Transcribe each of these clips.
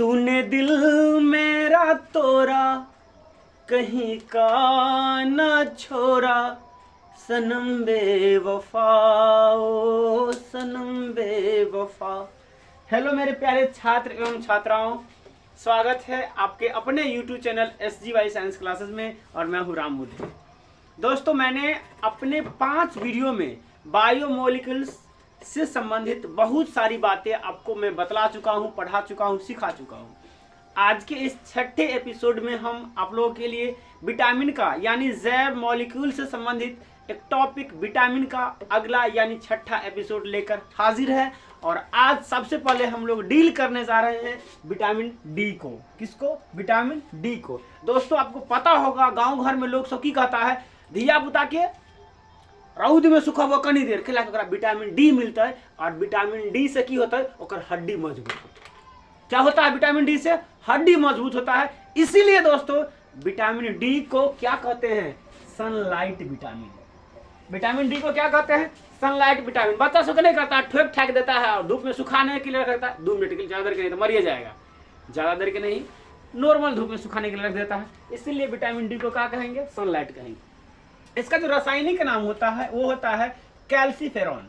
तूने दिल मेरा तोड़ा, कहीं का ना छोड़ा, सनम बेवफा ओ सनम बेवफा। हेलो मेरे प्यारे छात्र एवं छात्राओं, स्वागत है आपके अपने YouTube channel SGY science classes में और मैं हूँ राम बुद्धि। दोस्तों, मैंने अपने 5 वीडियो में बायोमोलिक्यूल्स से संबंधित बहुत सारी बातें आपको मैं बतला चुका हूँ, पढ़ा चुका हूँ, सिखा चुका हूँ। आज के इस 6ठे एपिसोड में हम आप लोगों के लिए विटामिन का यानी जैव मॉलिक्यूल से संबंधित एक टॉपिक विटामिन का अगला यानी 6ठा एपिसोड लेकर हाजिर है। और आज सबसे पहले हम लोग डील करने जा रहे हैं विटामिन डी को। किसको? विटामिन डी को। दोस्तों, आपको पता होगा गांव घर में लोग सब की कहता है, धिया पुता के रौद में सुखा हुआ कनी देर खिला के विटामिन डी मिलता है। और विटामिन डी से की होता है, ओकर हड्डी मजबूत होता है। क्या होता है? विटामिन डी से हड्डी मजबूत होता है। इसीलिए दोस्तों विटामिन डी को क्या कहते हैं? Sunlight vitamin. विटामिन डी को क्या कहते हैं? Sunlight vitamin. बच्चा सुख नहीं करता, ठोक ठाक देता है और धूप में सुखाने के लिए रखता है 2 मिनट के लिए, ज्यादा देर के नहीं तो मरिए जाएगा। ज्यादा देर के नहीं, नॉर्मल धूप में सुखाने के लिए रख देता है। इसीलिए विटामिन डी को क्या कहेंगे? सनलाइट कहेंगे। इसका जो रासायनिक नाम होता है वो होता है कैल्सीफेरॉन।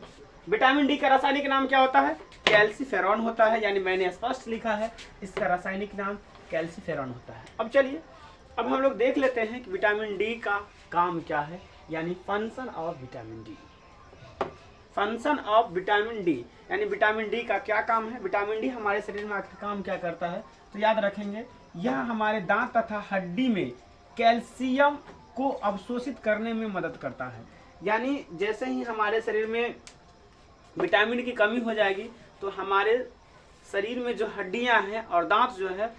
विटामिन डी का रासायनिक नाम क्या होता है? कैल्सीफेरॉन होता है। यानी मैंने स्पष्ट लिखा है, इसका रासायनिक नाम कैल्सीफेरॉन होता है। अब चलिए, अब हम लोग देख लेते हैं कि विटामिन डी का काम क्या है, यानी function of vitamin D. Function of vitamin D यानी विटामिन डी का क्या काम है? विटामिन डी हमारे शरीर में आखिर काम क्या करता है? तो याद रखेंगे, यह हमारे दांत तथा हड्डी में कैल्शियम को अवशोषित करने में मदद करता है। यानी जैसे ही हमारे शरीर में विटामिन की कमी हो जाएगी तो हमारे शरीर में जो हड्डियां हैं और दांत जो है,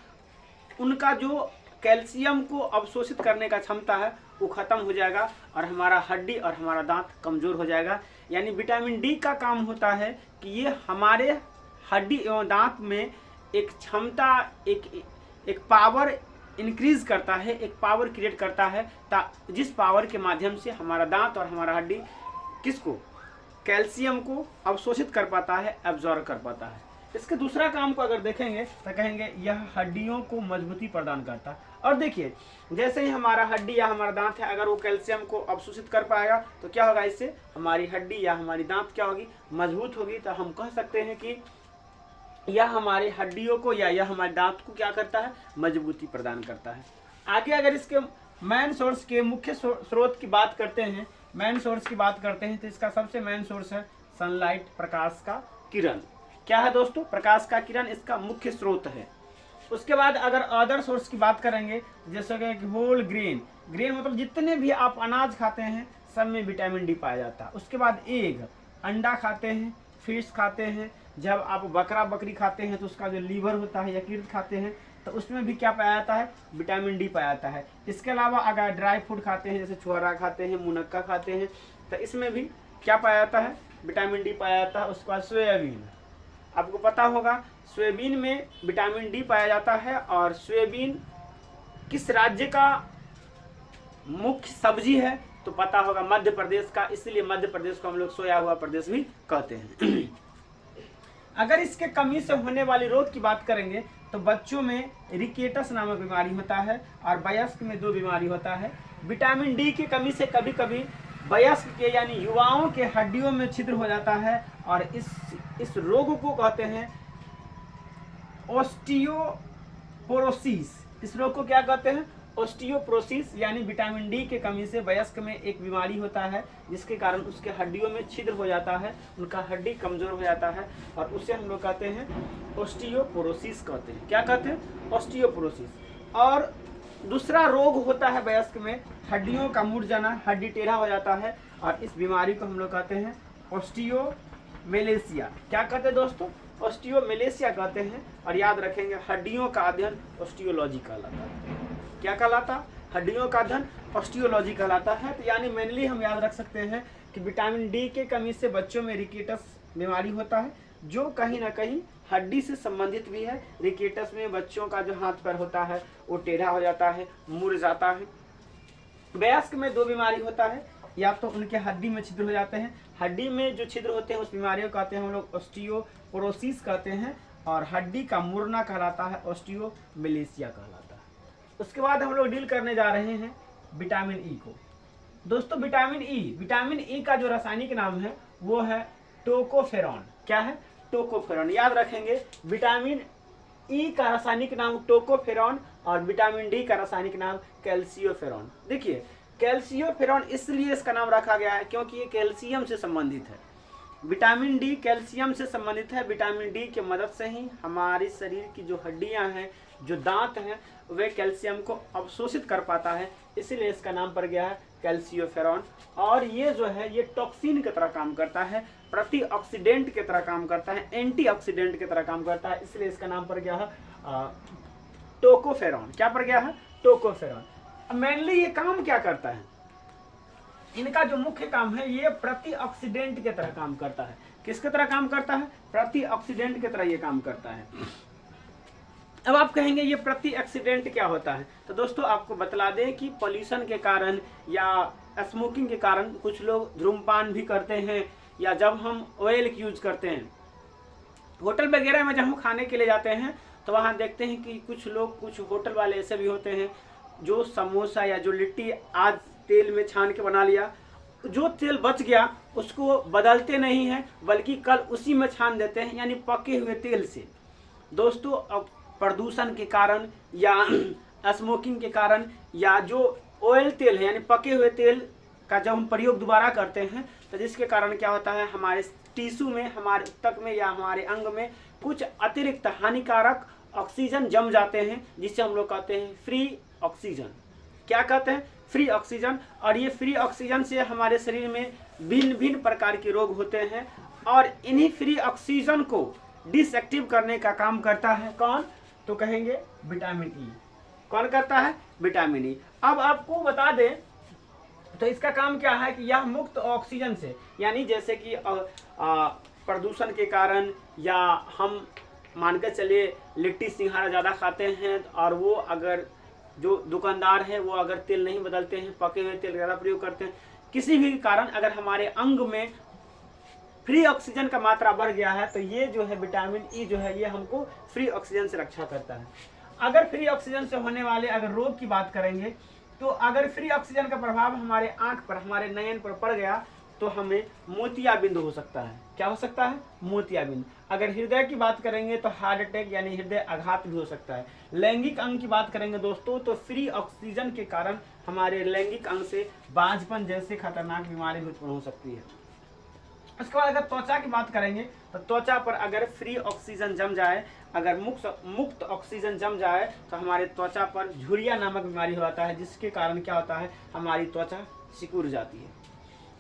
उनका जो कैल्शियम को अवशोषित करने का क्षमता है वो खत्म हो जाएगा और हमारा हड्डी और हमारा दांत कमजोर हो जाएगा। यानी विटामिन डी का काम होता है कि ये हमारे हड्डी एवं दांत में एक क्षमता, एक पावर इंक्रीज करता है, एक पावर क्रिएट करता है, जिस पावर के माध्यम से हमारा दांत और हमारा हड्डी किसको? कैल्शियम को अवशोषित कर पाता है, एब्जॉर्ब कर पाता है। इसके दूसरा काम को अगर देखेंगे तो कहेंगे यह हड्डियों को मजबूती प्रदान करता है। और देखिए, जैसे ही हमारा हड्डी या हमारा दांत है, अगर वो कैल्शियम को अवशोषित कर पाएगा तो क्या होगा? इससे हमारी हड्डी या हमारी दांत क्या होगी? मजबूत होगी। तो हम कह सकते हैं कि यह हमारी हड्डियों को या यह हमारे दांत को क्या करता है? मजबूती प्रदान करता है। आगे अगर इसके मेन सोर्स के मुख्य स्रोत की बात करते हैं, मेन सोर्स की बात करते हैं, तो इसका सबसे मेन सोर्स है सनलाइट, प्रकाश का किरण। क्या है दोस्तों? प्रकाश का किरण इसका मुख्य स्रोत है। उसके बाद अगर अदर सोर्स की बात करेंगे, जैसे कि होल ग्रेन, ग्रेन मतलब जितने भी आप अनाज खाते हैं सब में विटामिन डी पाया जाता है। उसके बाद एग, अंडा खाते हैं, फिश खाते हैं, जब आप बकरा बकरी खाते हैं तो उसका जो लीवर होता है, यकृत खाते हैं तो उसमें भी क्या पाया जाता है? विटामिन डी पाया जाता है। इसके अलावा अगर ड्राई फूड खाते हैं, जैसे छुहारा खाते हैं, मुनक्का खाते हैं, तो इसमें भी क्या पाया जाता है? विटामिन डी पाया जाता है। उसके बाद सोयाबीन, आपको पता होगा सोयाबीन में विटामिन डी पाया जाता है। और सोयाबीन किस राज्य का मुख्य सब्जी है? तो पता होगा मध्य प्रदेश का। इसलिए मध्य प्रदेश को हम लोग सोया हुआ प्रदेश भी कहते हैं। अगर इसके कमी से होने वाली रोग की बात करेंगे तो बच्चों में रिकेटस नामक बीमारी होता है और वयस्क में 2 बीमारी होता है। विटामिन डी की कमी से कभी कभी वयस्क के यानी युवाओं के हड्डियों में छिद्र हो जाता है और इस रोग को कहते हैं ऑस्टियोपोरोसिस। इस रोग को क्या कहते हैं? ऑस्टियोपोरोसिस। यानी विटामिन डी के कमी से वयस्क में एक बीमारी होता है जिसके कारण उसके हड्डियों में छिद्र हो जाता है, उनका हड्डी कमजोर हो जाता है और उसे हम लोग कहते हैं ऑस्टियोपोरोसिस कहते हैं। क्या कहते हैं? ऑस्टियोपोरोसिस। और दूसरा रोग होता है वयस्क में हड्डियों का मुड़ जाना, हड्डी टेढ़ा हो जाता है और इस बीमारी को हम लोग कहते हैं ऑस्टियोमेलेशिया। क्या कहते हैं दोस्तों? ऑस्टियोमेलेशिया कहते हैं। और याद रखेंगे, हड्डियों का अध्ययन ऑस्टियोलॉजी कहलाता है। क्या कहलाता? हड्डियों का अध्ययन ऑस्टियोलॉजी कहलाता है। तो यानी मेनली हम याद रख सकते हैं कि विटामिन डी के कमी से बच्चों में रिकेटस बीमारी होता है, जो कहीं ना कहीं हड्डी से संबंधित भी है। रिकेटस में बच्चों का जो हाथ पैर होता है वो टेढ़ा हो जाता है, मुड़ जाता है। वयस्क में 2 बीमारी होता है, या तो उनके हड्डी में छिद्र हो जाते हैं, हड्डी में जो छिद्र होते हैं उस बीमारी को कहते हैं हम लोग ऑस्टियोपोरोसिस कहते हैं। और हड्डी का मुड़ना कहलाता है ऑस्टियोमेलेशिया कहलाता है। उसके बाद हम लोग डील करने जा रहे हैं विटामिन ई को। दोस्तों विटामिन ई का जो रासायनिक नाम है वो है टोकोफेरॉन। क्या है? टोकोफेरॉन। याद रखेंगे, विटामिन ई का रासायनिक नाम टोकोफेरॉन और विटामिन डी का रासायनिक नाम कैल्सियोफेरॉन। देखिए, कैल्सियोफेरॉन इसलिए इसका नाम रखा गया है क्योंकि ये कैल्शियम से संबंधित है। विटामिन डी कैल्शियम से संबंधित है। विटामिन डी की मदद से ही हमारे शरीर की जो हड्डियां हैं, जो दांत हैं, वे कैल्शियम को अवशोषित कर पाता है, इसीलिए इसका नाम पड़ गया है कैल्सियोफेरॉन। और ये जो है ये टॉक्सिन की तरह काम करता है, प्रतिऑक्सीडेंट की तरह काम करता है, एंटीऑक्सीडेंट की तरह काम करता है, इसलिए इसका नाम पड़ गया है टोकोफेरॉन। क्या पड़ गया है? टोकोफेरॉन। मेनली ये काम क्या करता है? इनका जो मुख्य काम है ये प्रतिऑक्सीडेंट की तरह काम करता है। किसकी तरह काम करता है? प्रतिऑक्सीडेंट की तरह ये काम करता है। अब आप कहेंगे ये प्रतिऑक्सीडेंट क्या होता है? तो दोस्तों आपको बतला दें कि पॉल्यूशन के कारण या स्मोकिंग के कारण कुछ लोग धूम्रपान भी करते हैं, या जब हम ऑयल की यूज करते हैं, होटल वगैरह में जब हम खाने के लिए जाते हैं तो वहाँ देखते हैं कि कुछ लोग, कुछ होटल वाले ऐसे भी होते हैं जो समोसा या जो लिट्टी आज तेल में छान के बना लिया, जो तेल बच गया उसको बदलते नहीं हैं बल्कि कल उसी में छान देते हैं, यानी पके हुए तेल से। दोस्तों अब प्रदूषण के कारण या स्मोकिंग के कारण या जो ऑयल तेल है यानी पके हुए तेल का जब हम प्रयोग दोबारा करते हैं तो जिसके कारण क्या होता है, हमारे टिश्यू में, हमारे ऊतक में या हमारे अंग में कुछ अतिरिक्त हानिकारक ऑक्सीजन जम जाते हैं, जिसे हम लोग कहते हैं फ्री ऑक्सीजन। क्या कहते हैं? Free oxygen. और ये फ्री ऑक्सीजन से हमारे शरीर में भिन्न भिन्न प्रकार के रोग होते हैं, और इन्हीं फ्री ऑक्सीजन को डिसएक्टिव करने का काम करता है कौन? तो कहेंगे विटामिन ई। कौन करता है? Vitamin E. अब आपको बता दें तो इसका काम क्या है कि यह मुक्त ऑक्सीजन से, यानी जैसे कि प्रदूषण के कारण या हम मानकर चलिए लिट्टी सिंघाड़ा ज़्यादा खाते हैं और वो अगर जो दुकानदार है वो अगर तेल नहीं बदलते हैं, पके हुए तेल ज़्यादा प्रयोग करते हैं, किसी भी कारण अगर हमारे अंग में फ्री ऑक्सीजन का मात्रा बढ़ गया है तो ये जो है विटामिन ई जो है ये हमको फ्री ऑक्सीजन से रक्षा करता है। अगर फ्री ऑक्सीजन से होने वाले अगर रोग की बात करेंगे तो अगर फ्री ऑक्सीजन का प्रभाव हमारे आंख पर, हमारे नयन पर पड़ गया तो हमें मोतियाबिंद हो सकता है। क्या हो सकता है? मोतियाबिंद। अगर हृदय की बात करेंगे तो हार्ट अटैक यानी हृदय आघात भी हो सकता है। लैंगिक अंग की बात करेंगे दोस्तों तो फ्री ऑक्सीजन के कारण हमारे लैंगिक अंग से बांझपन जैसे खतरनाक बीमारी उत्पन्न हो सकती है। उसके बाद अगर त्वचा की बात करेंगे तो त्वचा पर अगर फ्री ऑक्सीजन जम जाए, अगर मुक्त ऑक्सीजन जम जाए तो हमारे त्वचा पर झुर्रिया नामक बीमारी हो जाता है, जिसके कारण क्या होता है, हमारी त्वचा सिकुड़ जाती है।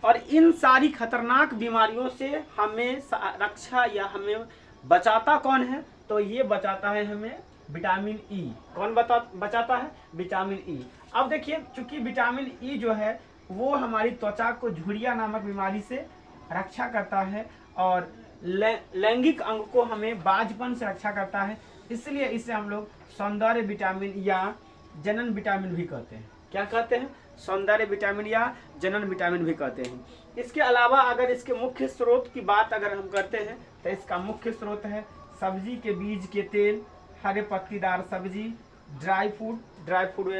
और इन सारी खतरनाक बीमारियों से हमें रक्षा या हमें बचाता कौन है? तो ये बचाता है हमें विटामिन ई। कौन बचाता है? Vitamin E. अब देखिए, चूंकि विटामिन ई जो है वो हमारी त्वचा को झुर्रिया नामक बीमारी से रक्षा करता है और लैंगिक अंग को हमें बांझपन से रक्षा करता है, इसलिए इसे हम लोग सौंदर्य विटामिन या जनन विटामिन भी कहते हैं। क्या कहते हैं? सौंदर्य विटामिन या जनन विटामिन भी कहते हैं। इसके अलावा अगर इसके मुख्य स्रोत की बात अगर हम करते हैं तो इसका मुख्य स्रोत है सब्जी के बीज के तेल, हरे पत्तीदार सब्जी, ड्राई फूड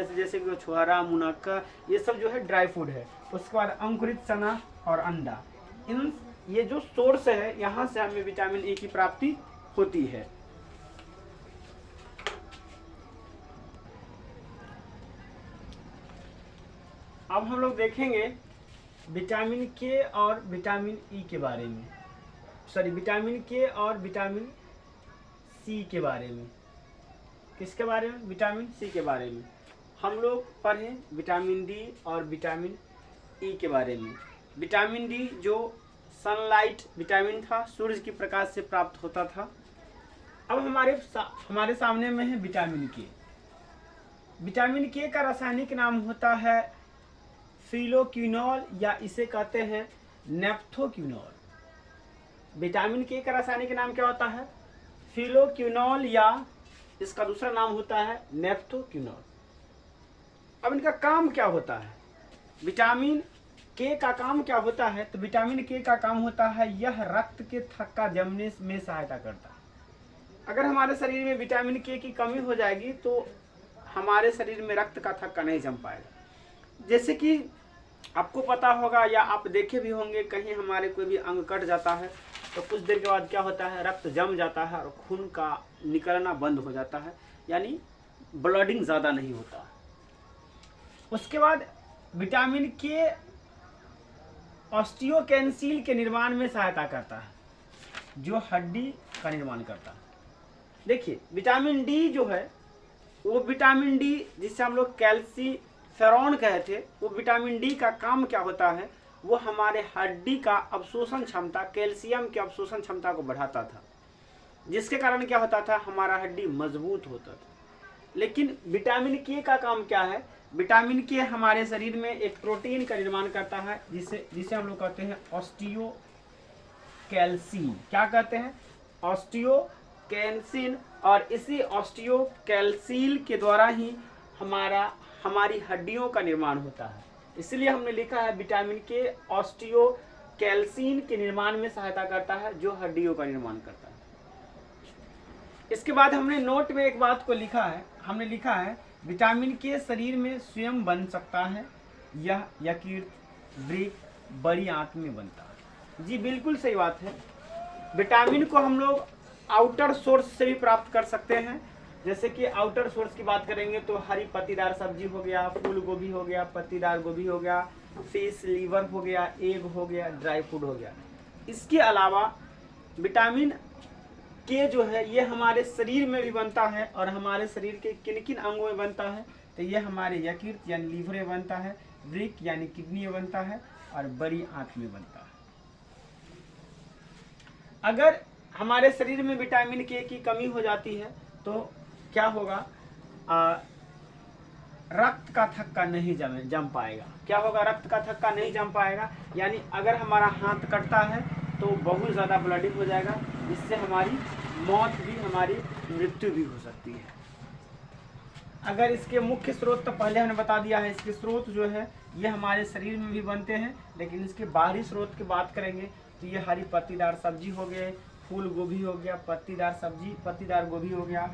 जैसे कि छुहारा, मुनक्का, ये सब जो है ड्राई फूड है। उसके बाद अंकुरित चना और अंडा, इन ये जो सोर्स है यहाँ से हमें विटामिन ई की प्राप्ति होती है। अब हम लोग देखेंगे विटामिन के और विटामिन ई के बारे में, विटामिन के और विटामिन सी के बारे में। किसके बारे में? विटामिन सी के बारे में। हम लोग पढ़े विटामिन डी और विटामिन ई के बारे में। विटामिन डी जो सनलाइट विटामिन था, सूरज की प्रकाश से प्राप्त होता था। अब हमारे सामने में है विटामिन के। विटामिन के का रासायनिक नाम होता है फिलोक्विनोल या इसे कहते हैं नेफ्थोक्विनोल। विटामिन के का रासायनिक नाम क्या होता है? फिलोक्विनोल या इसका दूसरा नाम होता है नेफ्थोक्विनोल। अब इनका काम क्या होता है? विटामिन के का काम क्या होता है? तो विटामिन के का काम होता है यह रक्त के थक्का जमने में सहायता करता है। अगर हमारे शरीर में विटामिन के की कमी हो जाएगी तो हमारे शरीर में रक्त का थक्का नहीं जम पाएगा। जैसे कि आपको पता होगा या आप देखे भी होंगे, कहीं हमारे कोई भी अंग कट जाता है तो कुछ देर के बाद क्या होता है, रक्त जम जाता है और खून का निकलना बंद हो जाता है, यानी ब्लडिंग ज़्यादा नहीं होता। उसके बाद विटामिन के ऑस्टियोकेंसिल के निर्माण में सहायता करता है, जो हड्डी का निर्माण करता है। देखिए विटामिन डी जो है, वो विटामिन डी जिसे हम लोग कैल्सीफेरॉन कहे थे, वो विटामिन डी का काम क्या होता है, वो हमारे हड्डी का अवशोषण क्षमता, कैल्शियम की अवशोषण क्षमता को बढ़ाता था, जिसके कारण क्या होता था, हमारा हड्डी मजबूत होता था। लेकिन विटामिन के का काम क्या है, विटामिन के हमारे शरीर में एक प्रोटीन का निर्माण करता है, जिसे हम लोग कहते हैं ऑस्टियोकैल्सिन। क्या कहते हैं, ऑस्टियोकैल्सिन। और इसी ऑस्टियोकैल्सिन के द्वारा ही हमारी हड्डियों का निर्माण होता है। इसलिए हमने लिखा है विटामिन के ऑस्टियोकैल्सिन के निर्माण में सहायता करता है, जो हड्डियों का निर्माण करता है। इसके बाद हमने नोट में एक बात को लिखा है, हमने लिखा है विटामिन के शरीर में स्वयं बन सकता है, यह यकृत, वृक्क, बड़ी आंत में बनता है। जी बिल्कुल सही बात है। विटामिन को हम लोग आउटर सोर्स से भी प्राप्त कर सकते हैं। जैसे कि आउटर सोर्स की बात करेंगे तो हरी पत्तीदार सब्जी हो गया, फूल गोभी हो गया, पत्तीदार गोभी हो गया, फिश लीवर हो गया, एग हो गया, ड्राई फ्रूट हो गया। इसके अलावा विटामिन के जो है ये हमारे शरीर में भी बनता है, और हमारे शरीर के किन किन अंगों में बनता है, तो ये हमारे यकृत यानी लीवर में बनता है, वृक्क यानी किडनी में बनता है, और बड़ी आंत में बनता है। अगर हमारे शरीर में विटामिन के की कमी हो जाती है तो क्या होगा, रक्त का थक्का नहीं जम पाएगा। क्या होगा, रक्त का थक्का नहीं जम पाएगा, यानी अगर हमारा हाथ कटता है तो बहुत ज़्यादा ब्लडिंग हो जाएगा, जिससे हमारी मौत भी, हमारी मृत्यु भी हो सकती है। अगर इसके मुख्य स्रोत तो पहले हमने बता दिया है, इसके स्रोत जो है ये हमारे शरीर में भी बनते हैं, लेकिन इसके बाहरी स्रोत की बात करेंगे तो ये हरी पत्तीदार सब्जी हो गए, फूल गोभी हो गया, पत्तीदार सब्जी, पत्तीदार गोभी हो गया,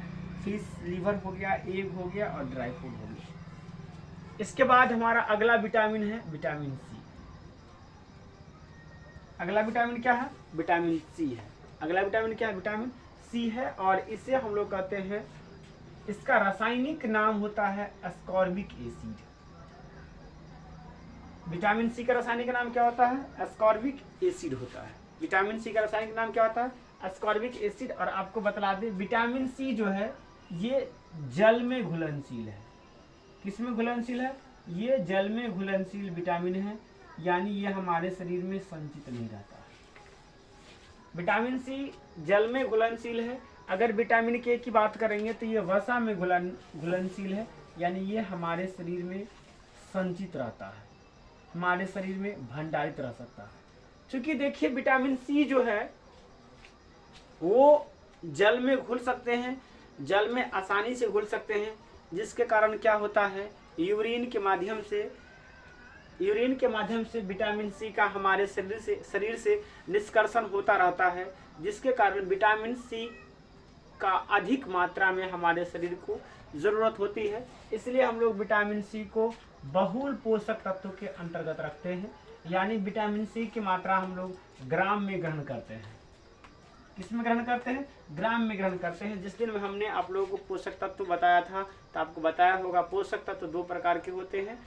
फिश लीवर हो गया, एग हो गया, और ड्राई फ्रूट हो गया। इसके बाद हमारा अगला विटामिन है विटामिन सी। अगला विटामिन क्या है, विटामिन सी है। अगला विटामिन क्या है, विटामिन सी है। और इसे हम लोग कहते हैं, इसका रासायनिक नाम होता है एस्कॉर्बिक एसिड। विटामिन सी का रासायनिक नाम क्या होता है, एस्कॉर्बिक एसिड होता है। विटामिन सी का रासायनिक नाम क्या होता है, एस्कॉर्बिक एसिड। और आपको बतला दें, विटामिन सी जो है ये जल में घुलनशील है। किस में घुलनशील है, ये जल में घुलनशील विटामिन है, यानी ये हमारे शरीर में संचित नहीं रहता है। विटामिन सी जल में घुलनशील है। अगर विटामिन के की बात करेंगे तो ये वसा में घुलनशील है, यानी ये हमारे शरीर में संचित रहता है, हमारे शरीर में भंडारित रह सकता है। क्योंकि देखिए विटामिन सी जो है वो जल में घुल सकते हैं, जल में आसानी से घुल सकते हैं, जिसके कारण क्या होता है, यूरिन के माध्यम से विटामिन सी का हमारे शरीर से निष्कर्षण होता रहता है, जिसके कारण विटामिन सी का अधिक मात्रा में हमारे शरीर को ज़रूरत होती है। इसलिए हम लोग विटामिन सी को बहुल पोषक तत्वों के अंतर्गत रखते हैं, यानी विटामिन सी की मात्रा हम लोग ग्राम में ग्रहण करते हैं। किस में ग्रहण करते हैं, ग्राम में ग्रहण करते हैं। जिस दिन में हमने आप लोगों को पोषक तत्व बताया था तो आपको बताया होगा पोषक तत्व दो प्रकार के होते हैं।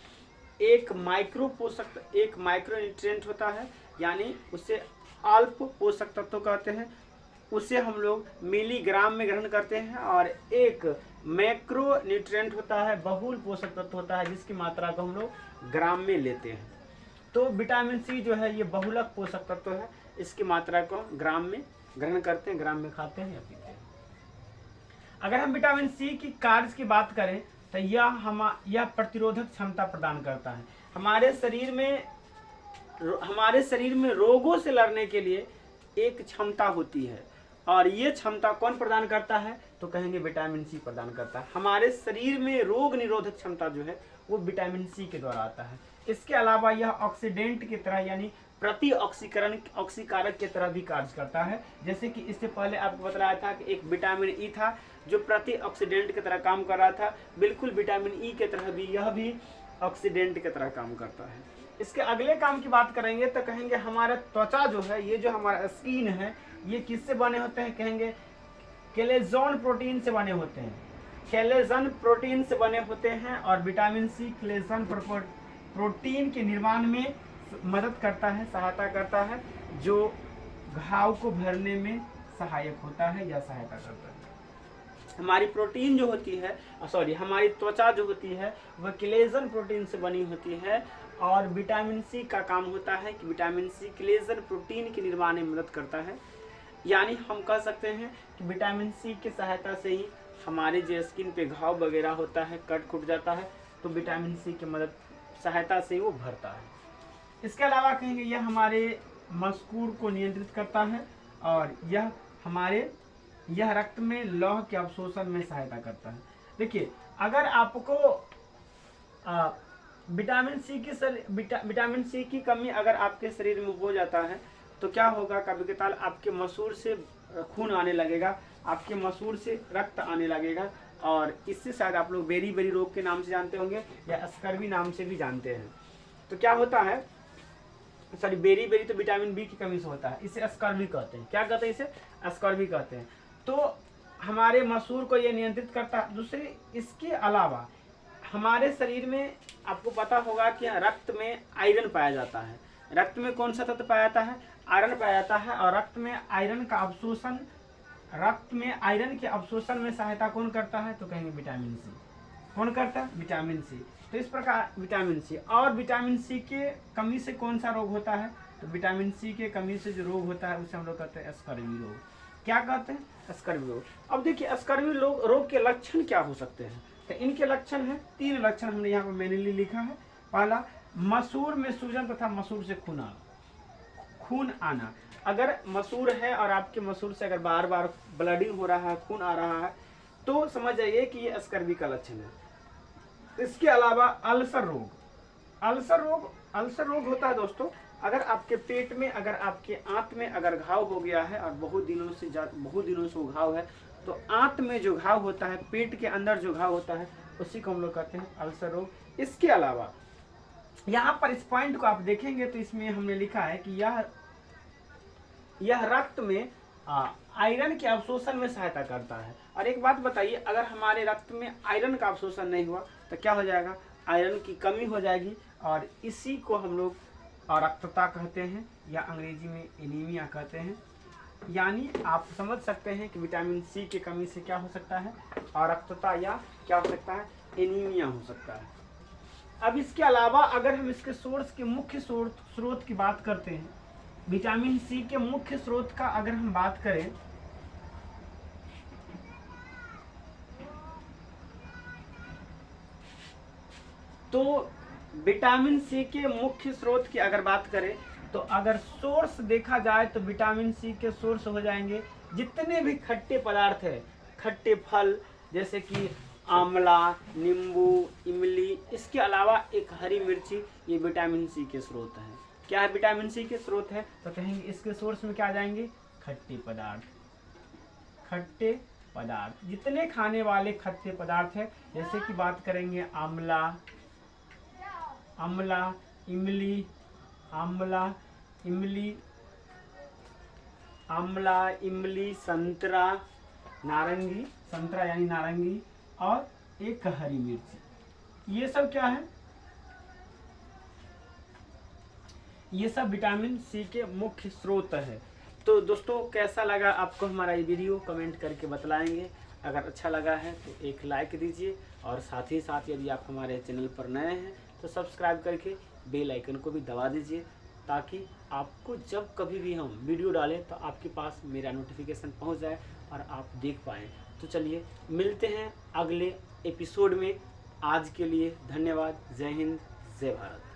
एक माइक्रो न्यूट्रिएंट होता है, यानी उसे अल्प पोषक तत्व कहते हैं, उसे हम लोग मिलीग्राम में ग्रहण करते हैं। और एक मैक्रो न्यूट्रिएंट होता है, बहुल पोषक तत्व होता है, जिसकी मात्रा को हम लोग ग्राम में लेते हैं। तो विटामिन सी जो है ये बहुलक पोषक तत्व है, इसकी मात्रा को ग्राम में ग्रहण करते हैं, ग्राम में खाते हैं या पीते हैं। अगर हम विटामिन सी की कार्य की बात करें तो यह प्रतिरोधक क्षमता प्रदान करता है। हमारे शरीर में रोगों से लड़ने के लिए एक क्षमता होती है, और ये क्षमता कौन प्रदान करता है, तो कहेंगे विटामिन सी प्रदान करता है। हमारे शरीर में रोग निरोधक क्षमता जो है वो विटामिन सी के द्वारा आता है। इसके अलावा यह ऑक्सीडेंट की तरह, यानी प्रति ऑक्सीकारक की तरह भी कार्य करता है। जैसे कि इससे पहले आपको बताया था कि एक विटामिन ई था जो प्रति ऑक्सीडेंट की तरह काम कर रहा था, बिल्कुल विटामिन ई की तरह भी यह भी ऑक्सीडेंट की तरह काम करता है। इसके अगले काम की बात करेंगे तो कहेंगे हमारा त्वचा जो है, ये जो हमारा स्किन है, ये किससे बने होते हैं, कहेंगे कोलेजन प्रोटीन से बने होते हैं। कोलेजन प्रोटीन से बने होते हैं और विटामिन सी कोलेजन प्रोटीन के निर्माण में मदद करता है, सहायता करता है, जो घाव को भरने में सहायक होता है या सहायता करता है। हमारी प्रोटीन जो होती है, हमारी त्वचा जो होती है वह कोलेजन प्रोटीन से बनी होती है और विटामिन सी का काम होता है कि विटामिन सी कोलेजन प्रोटीन के निर्माण में मदद करता है। यानी हम कह सकते हैं कि विटामिन सी की सहायता से ही हमारे जो स्किन पे घाव वगैरह होता है, कट खुट जाता है, तो विटामिन सी की मदद सहायता से वो भरता है। इसके अलावा कहेंगे यह हमारे मस्कूर को नियंत्रित करता है और यह रक्त में लौह के अवशोषण में सहायता करता है। देखिए, अगर आपको विटामिन सी की कमी अगर आपके शरीर में हो जाता है तो क्या होगा, कभी कभार आपके मसूर से खून आने लगेगा, आपके मसूर से रक्त आने लगेगा और इससे शायद आप लोग बेरी रोग के नाम से जानते होंगे या स्कर्वी नाम से भी जानते हैं। तो क्या होता है, बेरी तो विटामिन बी की कमी से होता है, इसे स्कर्वी कहते हैं। क्या कहते हैं, इसे स्कर्वी कहते हैं। तो हमारे मसूर को ये नियंत्रित करता है। दूसरे इसके अलावा हमारे शरीर में आपको पता होगा कि रक्त में आयरन पाया जाता है। रक्त में कौन सा तत्व पाया जाता है, आयरन पाया जाता है और रक्त में आयरन के अवशोषण में सहायता कौन करता है, तो कहेंगे विटामिन सी। कौन करता है, विटामिन सी। तो इस प्रकार विटामिन सी और विटामिन सी के कमी से कौन सा रोग होता है, तो विटामिन सी के कमी से जो रोग होता है उसे हम लोग कहते हैं स्कर्वी रोग। क्या कहते हैं, स्कर्वी रोग। अब देखिए स्कर्वी रोग के लक्षण क्या हो सकते हैं, तो इनके लक्षण हैं, 3 लक्षण हमने यहाँ पर मैंने लिखा है। पहला, मसूर में सूजन तथा मसूर से खून आना। अगर मसूर है और आपके मसूर से अगर बार बार ब्लडिंग हो रहा है, खून आ रहा है, तो समझ जाइए कि ये स्कर्वी का लक्षण है। इसके अलावा अल्सर रोग होता है दोस्तों, अगर आपके पेट में, अगर आपके आंत में अगर घाव हो गया है और बहुत दिनों से वो घाव है, तो आंत में जो घाव होता है, पेट के अंदर जो घाव होता है, उसी को हम लोग कहते हैं अल्सर रोग। इसके अलावा यहाँ पर इस पॉइंट को आप देखेंगे तो इसमें हमने लिखा है कि यह रक्त में आयरन के अवशोषण में सहायता करता है। और एक बात बताइए, अगर हमारे रक्त में आयरन का अवशोषण नहीं हुआ तो क्या हो जाएगा, आयरन की कमी हो जाएगी और इसी को हम लोग अरक्तता कहते हैं या अंग्रेजी में एनीमिया कहते हैं। यानी आप समझ सकते हैं कि विटामिन सी की कमी से क्या हो सकता है, अरक्तता या क्या हो सकता है, एनीमिया हो सकता है। अब इसके अलावा अगर हम इसके मुख्य स्रोत की बात करते हैं, विटामिन सी के मुख्य स्रोत का अगर हम बात करें तो विटामिन सी के मुख्य स्रोत की अगर बात करें तो अगर सोर्स देखा जाए तो विटामिन सी के सोर्स हो जाएंगे जितने भी खट्टे पदार्थ है, खट्टे फल जैसे कि आंवला, नींबू, इमली, इसके अलावा एक हरी मिर्ची, ये विटामिन सी के स्रोत हैं। क्या है, विटामिन सी के स्रोत है, तो कहेंगे इसके सोर्स में क्या आ जाएंगे, खट्टे पदार्थ, जितने खाने वाले खट्टे पदार्थ है, जैसे कि बात करेंगे आंवला, इमली, संतरा यानी नारंगी और एक हरी मिर्ची, ये सब क्या है, ये सब विटामिन सी के मुख्य स्रोत है। तो दोस्तों कैसा लगा आपको हमारा ये वीडियो, कमेंट करके बतलाएंगे। अगर अच्छा लगा है तो एक लाइक दीजिए और साथ ही साथ यदि आप हमारे चैनल पर नए हैं तो सब्सक्राइब करके बेल आइकन को भी दबा दीजिए, ताकि आपको जब कभी भी हम वीडियो डालें तो आपके पास मेरा नोटिफिकेशन पहुंच जाए और आप देख पाएँ। तो चलिए मिलते हैं अगले एपिसोड में। आज के लिए धन्यवाद। जय हिंद, जय भारत।